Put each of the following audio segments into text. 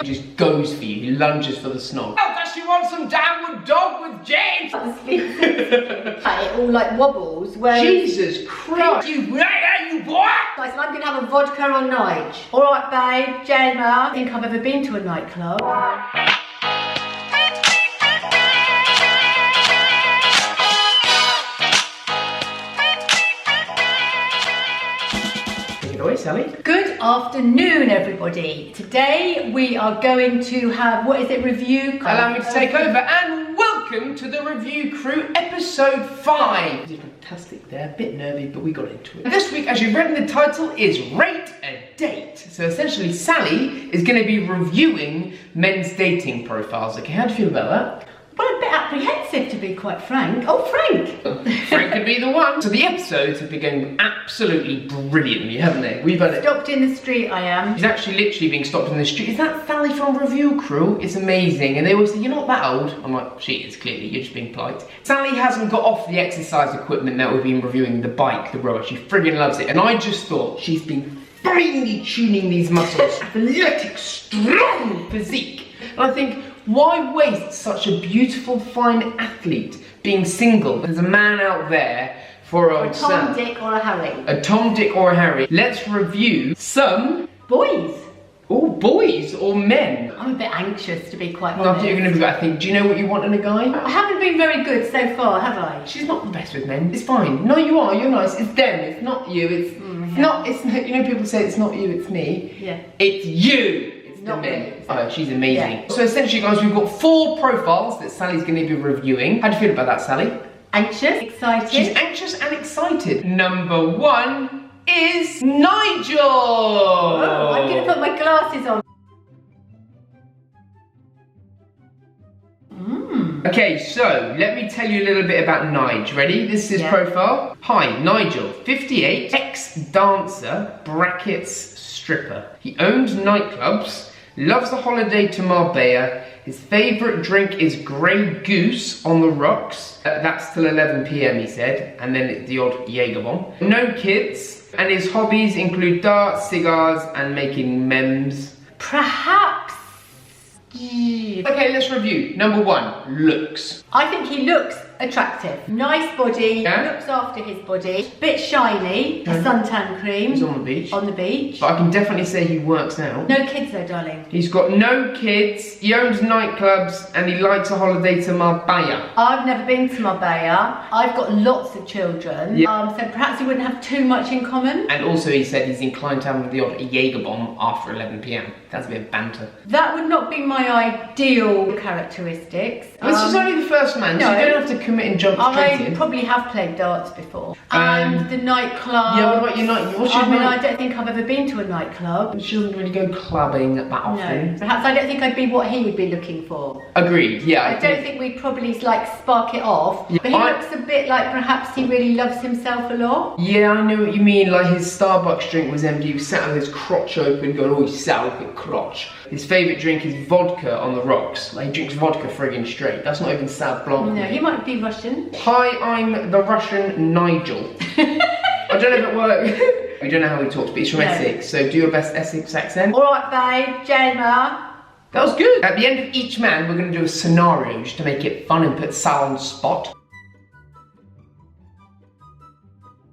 He just goes for you. He lunges for the snog. Oh, does she want some downward dog with James? It all like wobbles. Where Jesus Christ! You boy! Guys, I'm gonna have a vodka on Nige. All right, babe, Gemma. I don't think I've ever been to a nightclub. Sally. Good afternoon, everybody. Today we are going to have, what is it, review? Allow me to take over, and welcome to the Review Crew, episode 5. It's fantastic there, a bit nervy, but we got into it. This week, as you've read in the title, is Rate a Date. So essentially, Sally is going to be reviewing men's dating profiles. Okay, how do you feel about that? Well, a bit apprehensive, to be quite frank. Oh, Frank! Frank could be the one. So the episodes have been going absolutely brilliantly, haven't they? We've had it. Stopped in the street, I am. She's actually literally being stopped in the street. Is that Sally from Review Crew? It's amazing. And they always say, you're not that old. I'm like, she is, clearly. You're just being polite. Sally hasn't got off the exercise equipment that we've been reviewing, the bike, the rower. She friggin' loves it. And I just thought she's been finely tuning these muscles. Athletic, strong physique. And I think, why waste such a beautiful, fine athlete being single? There's a man out there for a Tom, Dick or a Harry. A Tom, Dick or a Harry. Let's review some... boys. Oh, boys or men? I'm a bit anxious, to be quite Well, honest. you're going to be, I think, do you know what you want in a guy? I haven't been very good so far, have I? She's not the best with men. It's fine. No, you are. You're nice. It's them. It's not you. It's not, it's, you know, people say it's not you, it's me. Yeah. It's you. Not me. Oh, she's amazing. Yeah. So essentially, guys, we've got 4 profiles that Sally's going to be reviewing. How do you feel about that, Sally? Anxious, excited. She's anxious and excited. Number 1 is Nigel. Oh, I'm going to put my glasses on. Okay, so let me tell you a little bit about Nigel. Ready? This is his profile. Hi, Nigel, 58, ex-dancer, brackets, stripper. He owns nightclubs, loves the holiday to Marbella. His favourite drink is Grey Goose on the rocks. That's till 11 PM, he said, and then the odd Jaeger bomb. No kids, and his hobbies include darts, cigars, and making memes. Perhaps. Okay, let's review. Number 1, looks. I think he looks attractive. Nice body, looks after his body. Bit shiny, a suntan cream. He's on the beach. On the beach. But I can definitely say he works out. No kids though, darling. He's got no kids, he owns nightclubs, and he likes a holiday to Marbella. I've never been to Marbella. I've got lots of children. So perhaps we wouldn't have too much in common. And also he said he's inclined to have the odd Jaeger bomb after 11 PM. That's a bit of banter. That would not be my ideal characteristics. This is only the first man, so you don't have to commit and jump straight in. I probably have played darts before. And the nightclub. Yeah, what about your night? I don't think I've ever been to a nightclub. She doesn't really go clubbing that often. No, perhaps I don't think I'd be what he would be looking for. Agreed, yeah. I don't think we'd probably like spark it off. Yeah, but he looks a bit like perhaps he really loves himself a lot. Yeah, I know what you mean. Like his Starbucks drink was empty. He was sat with his crotch open going, oh, he's sour with crotch. His favourite drink is vodka on the rocks. Like he drinks vodka friggin' straight. That's not even Sauv Blanc. No, he might be Russian. Hi, I'm the Russian Nigel. I don't know if it works. We don't know how he talks, but he's from Essex, so do your best Essex accent. Alright, babe, Gemma. That was good. At the end of each man, we're going to do a scenario just to make it fun and put Sal on the spot.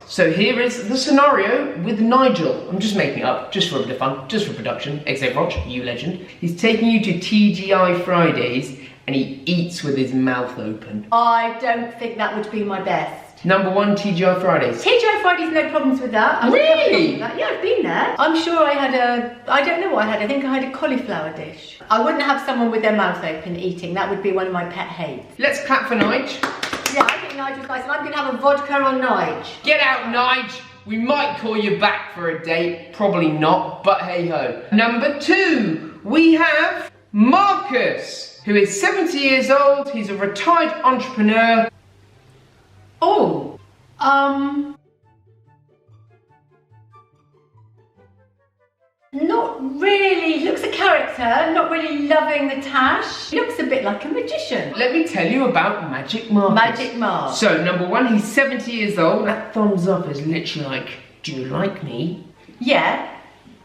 So here is the scenario with Nigel. I'm just making it up, just for a bit of fun, just for production. Except Rog, you legend. He's taking you to TGI Fridays and he eats with his mouth open. I don't think that would be my best. Number 1, TGI Fridays. TGI Fridays, no problems with that. Really? Yeah, I've been there. I'm sure I had I don't know what I had. I think I had a cauliflower dish. I wouldn't have someone with their mouth open eating. That would be one of my pet hates. Let's clap for Nige. Yeah, I think Nigel's nice, and I'm going to have a vodka on Nige. Get out, Nige. We might call you back for a date. Probably not, but hey ho. Number 2, we have Marcus, who is 70 years old. He's a retired entrepreneur. Oh, not really. Looks a character, not really loving the tash. He looks a bit like a magician. Let me tell you about Magic Marcus. Magic Mark. So, number 1, he's 70 years old. That thumbs up is literally like, do you like me? Yeah.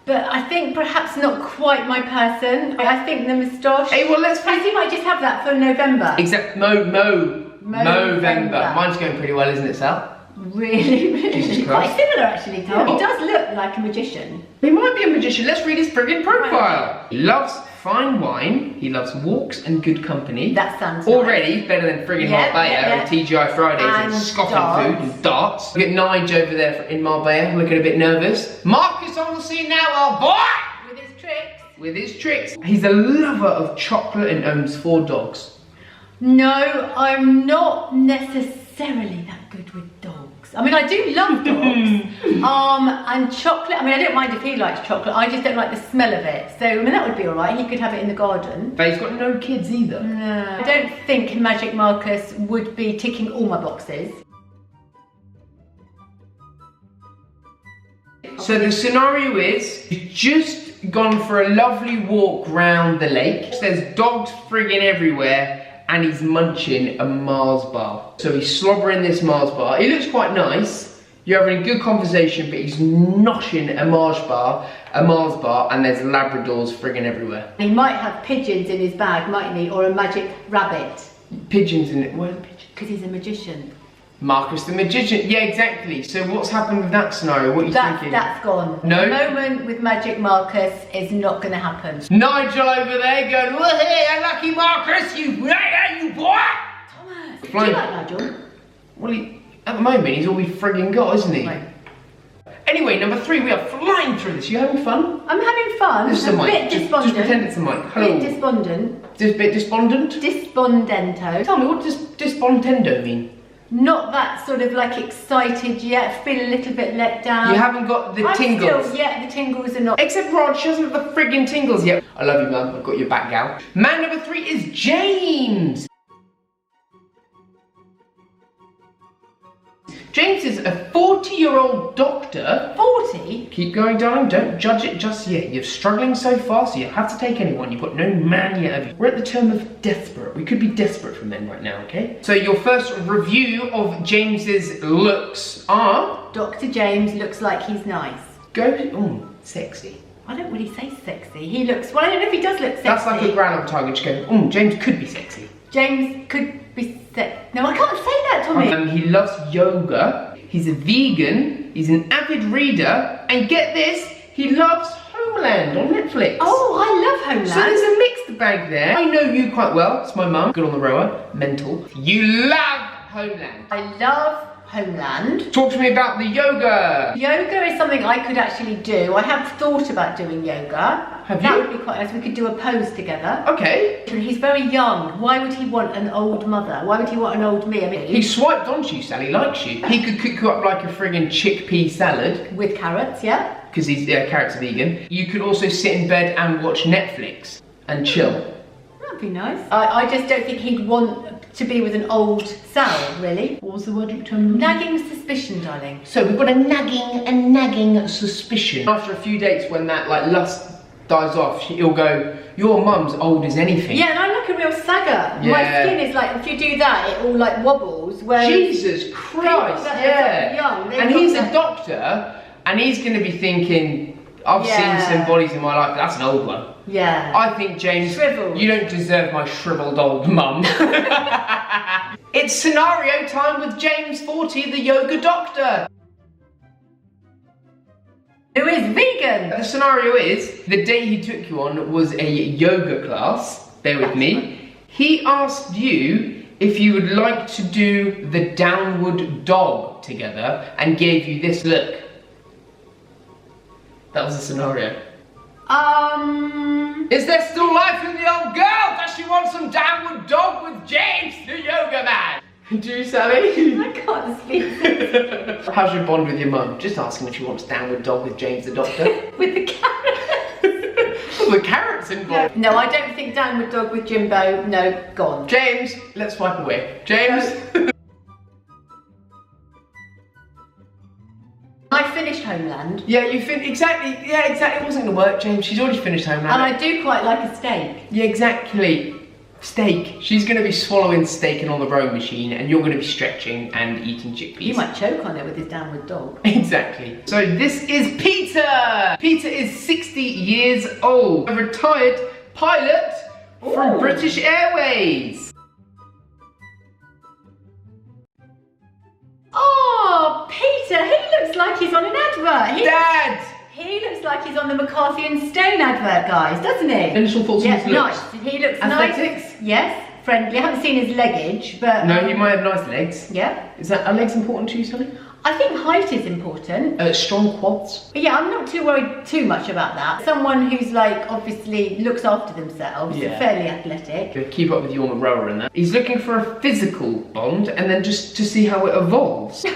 But I think perhaps not quite my person. I think the moustache. Hey, well, let's perhaps you might just have that for November. Exact Movember. Mine's going pretty well, isn't it, Sal? Really? Jesus Quite Christ. similar actually, Tom. Yeah. He does look like a magician. He might be a magician. Let's read his friggin' profile. He loves fine wine. He loves walks and good company. That sounds already better than friggin' Marbella and TGI Fridays and scoffing food and darts. Look at Nigel over there in Marbella, looking a bit nervous. Marcus on the scene now, our boy! With his tricks. He's a lover of chocolate and owns 4 dogs. No, I'm not necessarily that good with dogs. I mean, I do love dogs. And chocolate, I mean, I don't mind if he likes chocolate, I just don't like the smell of it. So, I mean, that would be all right. He could have it in the garden. But he's got no kids either. No. I don't think Magic Marcus would be ticking all my boxes. So the scenario is, he's just gone for a lovely walk round the lake. There's dogs friggin' everywhere. And he's munching a Mars bar. So he's slobbering this Mars bar. It looks quite nice. You're having a good conversation, but he's noshing a Mars bar, and there's Labradors friggin' everywhere. He might have pigeons in his bag, mightn't he? Or a magic rabbit. Pigeons in it. Where are the pigeons? Because he's a magician. Marcus the magician. Yeah, exactly. So what's happened with that scenario? What are you thinking? That's gone. No? The moment with Magic Marcus is not going to happen. Nigel over there going, well, hey, unlucky Marcus, you boy! Thomas, do you like Nigel? Well, at the moment, he's all we friggin' got, isn't he? Right. Anyway, number 3, we are flying through this. You having fun? I'm having fun. This is a mic. Bit despondent. Just pretend it's a mic. Hello. Bit despondent. Just a bit despondent? Despondento. Tell me, what does despontendo mean? Not that sort of like excited yet, feel a little bit let down. You haven't got the tingles. The tingles are not. Except Rod, she doesn't have the friggin' tingles yet. I love you, Mum. I've got your back, gal. Man number 3 is James. James is a 40-year-old doctor. 40? Keep going, darling. Don't judge it just yet. You're struggling so far, so you have to take anyone. You've got no man yet, have you? We're at the term of desperate. We could be desperate for men right now, okay? So your first review of James's looks are... Dr. James looks like he's nice. Sexy. I don't really say sexy. He looks, well, I don't know if he does look sexy. That's like a groundhog target. Just go, James could be sexy. James could be sexy. No, I can't say that, Tommy. He loves yoga. He's a vegan. He's an avid reader. And get this, he loves Homeland on Netflix. Oh, I love Homeland. So there's a mixed bag there. I know you quite well. It's my mum. Good on the rower. Mental. You love Homeland. I love Homeland. Talk to me about the yoga. Yoga is something I could actually do. I have thought about doing yoga. Have that you? would be quite nice. We could do a pose together. Okay. He's very young. Why would he want an old mother? Why would he want an old me? I mean, he swiped onto you, Sally. Likes you. He could cook you up like a friggin' chickpea salad. With carrots, yeah. Because he's carrots vegan. You could also sit in bed and watch Netflix and chill. That'd be nice. I just don't think he'd want to be with an old Sal, really. What was the word you told me? Nagging suspicion, darling. So we've got a nagging suspicion. After a few dates, when that like lust dies off, he'll go, your mum's old as anything. Yeah, and I'm like a real sagger. Yeah. My skin is like, if you do that, it all like wobbles. Jesus Christ, yeah. Young, and he's a doctor, and he's going to be thinking, I've seen some bodies in my life, but that's an old one. Yeah. I think, James, Shriveled. You don't deserve my shriveled old mum. It's scenario time with James 40, the yoga doctor. Who is vegan. The scenario is, the date he took you on was a yoga class. Bear with me. He asked you if you would like to do the downward dog together and gave you this look. That was the scenario. Is there still life in the old girl? Does she want some downward dog with James, the yoga man? Do you, Sally? I can't speak. How's your bond with your mum? Just asking if she wants downward dog with James the doctor. With the carrots. The carrots involved. No, I don't think downward dog with Jimbo. No, gone. James, let's swipe away. James. I finished Homeland. Yeah, you exactly. Yeah, exactly. It wasn't gonna work, James. She's already finished Homeland. And I do quite like a steak. Yeah, exactly. Steak. She's going to be swallowing steak and on the rowing machine, and you're going to be stretching and eating chickpeas. You might choke on it with his downward dog. Exactly. So this is Peter. Peter is 60 years old, a retired pilot from British Airways. Oh, Peter, he looks like he's on an advert. Dad! He looks like he's on the McCarthy and Stone advert, guys, doesn't he? Initial thoughts on his looks? Nice. He looks Athletics? nice. Yes, friendly. I haven't seen his leggage, but... No, he might have nice legs. Yeah. Are legs important to you, Sally? I think height is important. Strong quads? Yeah, I'm not too worried too much about that. Someone who's like, obviously looks after themselves, fairly athletic. Keep up with you on the rower and that. He's looking for a physical bond and then just to see how it evolves.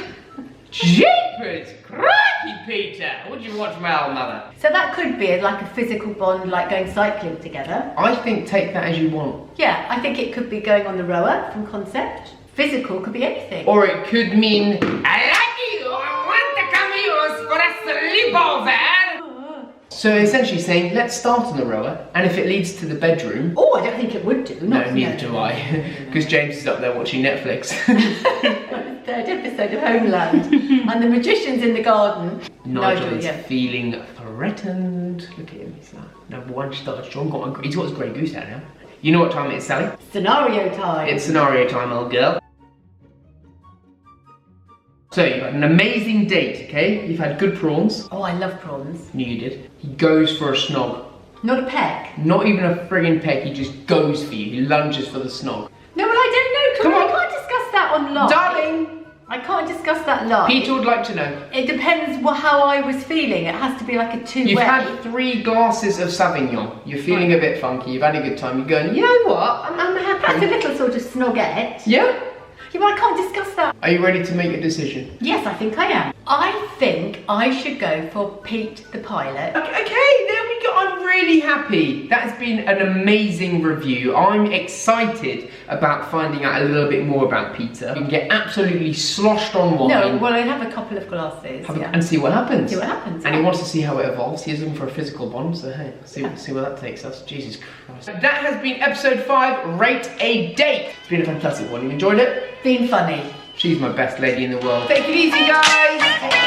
Jeepers! Crikey, Peter! Would you watch my old mother? So that could be like a physical bond, like going cycling together. I think take that as you want. Yeah, I think it could be going on the rower from concept. Physical could be anything. Or it could mean, I like you, I want to come here for a sleepover. So essentially saying, let's start on the rower, and if it leads to the bedroom... Oh, I don't think it would do. No, neither do I. Because James is up there watching Netflix. Third episode of Homeland. And the magician's in the garden. Nigel is feeling threatened. Look at him, he's like, number one star strong. He's got his grey goose out now. You know what time it is, Sally? Scenario time. It's scenario time, old girl. So you've had an amazing date, okay? You've had good prawns. Oh, I love prawns. Knew you did. He goes for a snog. Not a peck? Not even a friggin' peck, he just goes for you. He lunges for the snog. No, well, I don't know. Come on. I can't discuss that online. Darling! I can't discuss that live. Peter would like to know. It depends how I was feeling. It has to be like a two-way. You've had 3 glasses of Sauvignon. You're feeling a bit funky. You've had a good time. You're going, you know what? I'm happy. That's a little sort of snoggette. Yeah? Yeah, but I can't discuss that. Are you ready to make a decision? Yes, I think I am. I think I should go for Pete the pilot. Okay, there we go. I'm really happy. That has been an amazing review. I'm excited about finding out a little bit more about Peter. You can get absolutely sloshed on wine. No, well, I'd have a couple of glasses. And see what happens. See what happens. And he wants to see how it evolves. He's looking for a physical bond, so hey, see where that takes us. Jesus Christ. That has been episode 5, Rate a Date. It's been a fantastic one. You enjoyed it? Been funny. She's my best lady in the world. Take it easy, guys.